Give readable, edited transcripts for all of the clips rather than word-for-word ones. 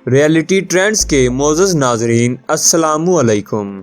Reality trends کے معزز ناظرین السلام علیکم۔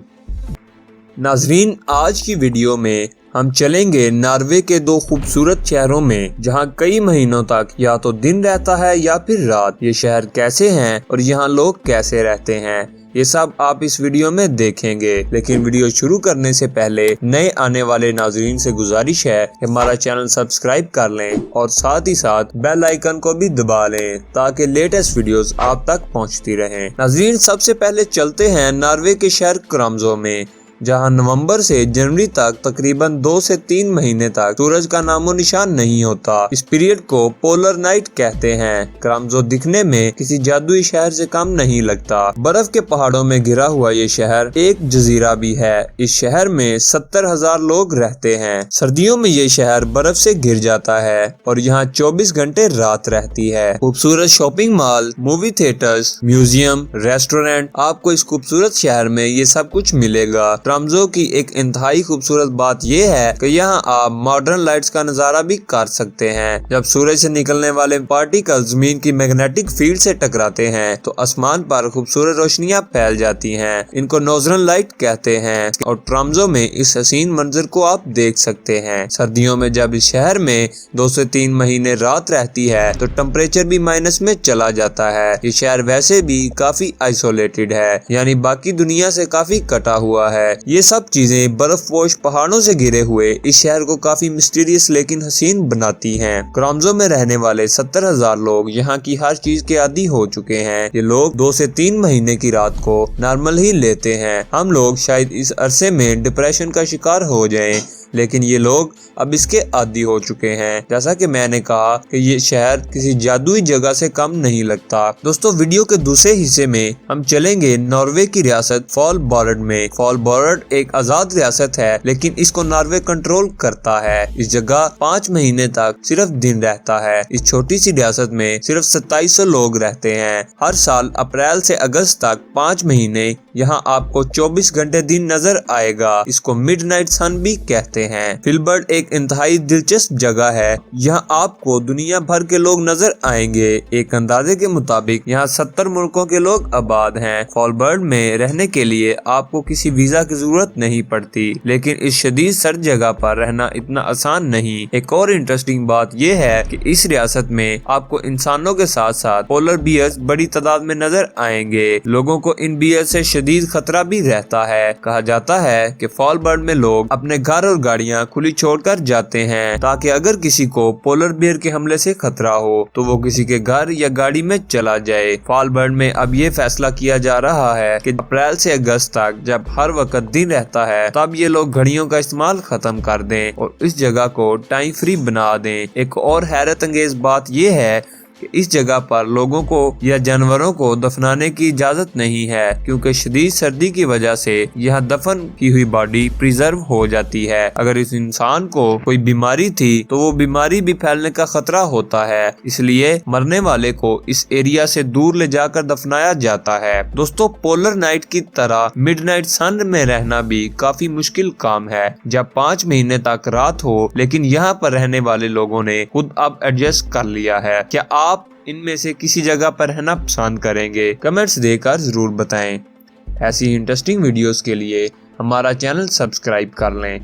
ناظرین، آج کی ویڈیو میں ہم چلیں گے ناروے کے دو خوبصورت شہروں میں جہاں کئی مہینوں تک یا تو دن رہتا ہے یا پھر رات۔ یہ شہر کیسے ہیں اور یہاں لوگ کیسے رہتے ہیں، یہ سب آپ اس ویڈیو میں دیکھیں گے۔ لیکن ویڈیو شروع کرنے سے پہلے نئے آنے والے ناظرین سے گزارش ہے کہ ہمارا چینل سبسکرائب کر لیں اور ساتھ ہی ساتھ بیل آئیکن کو بھی دبا لیں تاکہ لیٹسٹ ویڈیوز آپ تک پہنچتی رہیں۔ ناظرین، سب سے پہلے چلتے ہیں ناروے کے شہر ٹرامسو میں، جہاں نومبر سے جنوری تک تقریباً 2 سے 3 مہینے تک سورج کا نام و نشان نہیں ہوتا۔ اس پیریڈ کو پولر نائٹ کہتے ہیں۔ ٹرامسو دکھنے میں کسی جادوئی شہر سے کم نہیں لگتا۔ برف کے پہاڑوں میں گھرا ہوا یہ شہر ایک جزیرہ بھی ہے۔ اس شہر میں 70,000 لوگ رہتے ہیں۔ سردیوں میں یہ شہر برف سے گھر جاتا ہے اور یہاں 24 گھنٹے رات رہتی ہے۔ خوبصورت shopping mall, movie theatres, museum, restaurant, آپ کو اس خوبصورت شہر میں یہ سب کچھ ملے گا۔ ٹرامسو کی ایک انتہائی خوبصورت بات یہ ہے کہ یہاں آپ ماڈرن لائٹس کا نظارہ بھی کر سکتے ہیں۔ جب سورج سے نکلنے والے پارٹیکل زمین کی میگنیٹک فیلڈ سے ٹکراتے ہیں تو آسمان پر خوبصورت روشنیاں پھیل جاتی ہیں۔ ان کو نارتھرن لائٹ کہتے ہیں اور ٹرامسو میں اس حسین منظر کو آپ دیکھ سکتے ہیں۔ سردیوں میں جب اس شہر میں 2 سے 3 مہینے رات رہتی ہے تو ٹمپریچر بھی مائنس میں چلا جاتا ہے۔ یہ شہر ویسے بھی کافی آئسولیٹڈ ہے، یعنی باقی دنیا سے کافی کٹا ہوا ہے۔ یہ سب چیزیں برف پوش پہاڑوں سے گھرے ہوئے اس شہر کو کافی مسٹیریس لیکن حسین بناتی ہیں۔ ٹرامسو میں رہنے والے 70,000 لوگ یہاں کی ہر چیز کے عادی ہو چکے ہیں۔ یہ لوگ 2 سے 3 مہینے کی رات کو نارمل ہی لیتے ہیں۔ ہم لوگ شاید اس عرصے میں ڈپریشن کا شکار ہو جائیں، لیکن یہ لوگ اب اس کے عادی ہو چکے ہیں۔ جیسا کہ میں نے کہا کہ یہ شہر کسی جادوئی جگہ سے کم نہیں لگتا۔ دوستو، ویڈیو کے دوسرے حصے میں ہم چلیں گے ناروے کی ریاست سولبارڈ میں۔ سولبارڈ ایک آزاد ریاست ہے لیکن اس کو ناروے کنٹرول کرتا ہے۔ اس جگہ 5 مہینے تک صرف دن رہتا ہے۔ اس چھوٹی سی ریاست میں صرف 2700 لوگ رہتے ہیں۔ ہر سال اپریل سے اگست تک 5 مہینے یہاں آپ کو 24 گھنٹے دن نظر آئے گا۔ اس کو مڈ نائٹ سن بھی کہتے ہیں۔ فلبرڈ ایک انتہائی دلچسپ جگہ ہے۔ یہاں آپ کو دنیا بھر کے لوگ نظر آئیں گے۔ ایک اندازے کے مطابق یہاں 70 ملکوں کے لوگ آباد ہیں۔ فلبرڈ میں رہنے کے لیے آپ کو کسی ویزا کی ضرورت نہیں پڑتی، لیکن اس شدید سرد جگہ پر رہنا اتنا آسان نہیں۔ ایک اور انٹرسٹنگ بات یہ ہے کہ اس ریاست میں آپ کو انسانوں کے ساتھ ساتھ پولر بیئرز بڑی تعداد میں نظر آئیں گے۔ لوگوں کو ان بیئر سے شدید خطرہ بھی رہتا ہے۔ کہا جاتا ہے کہ فلبرڈ میں لوگ اپنے گھر اور گاڑیاں کھلی چھوڑ کر جاتے ہیں تاکہ اگر کسی کو پولر بیئر کے حملے سے خطرہ ہو تو وہ کسی کے گھر یا گاڑی میں چلا جائے۔ فلبرڈ میں اب یہ فیصلہ کیا جا رہا ہے کہ اپریل سے اگست تک جب ہر وقت دن رہتا ہے تب یہ لوگ گھڑیوں کا استعمال ختم کر دیں اور اس جگہ کو ٹائم فری بنا دیں۔ ایک اور حیرت انگیز بات یہ ہے کہ اس جگہ پر لوگوں کو یا جانوروں کو دفنانے کی اجازت نہیں ہے، کیونکہ شدید سردی کی وجہ سے یہاں دفن کی ہوئی باڈی پریزرو ہو جاتی ہے۔ اگر اس انسان کو کوئی بیماری تھی تو وہ بیماری بھی پھیلنے کا خطرہ ہوتا ہے، اس لیے مرنے والے کو اس ایریا سے دور لے جا کر دفنایا جاتا ہے۔ دوستو، پولر نائٹ کی طرح مڈ نائٹ سن میں رہنا بھی کافی مشکل کام ہے جب 5 مہینے تک رات ہو، لیکن یہاں پر رہنے والے لوگوں نے خود اب ایڈجسٹ کر لیا ہے۔ کیا آپ ان میں سے کسی جگہ پر رہنا پسند کریں گے؟ کمنٹس دے کر ضرور بتائیں۔ ایسی انٹرسٹنگ ویڈیوز کے لیے ہمارا چینل سبسکرائب کر لیں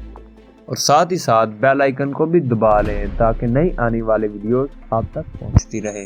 اور ساتھ ہی ساتھ بیل آئیکن کو بھی دبا لیں تاکہ نئی آنے والی ویڈیوز آپ تک پہنچتی رہے۔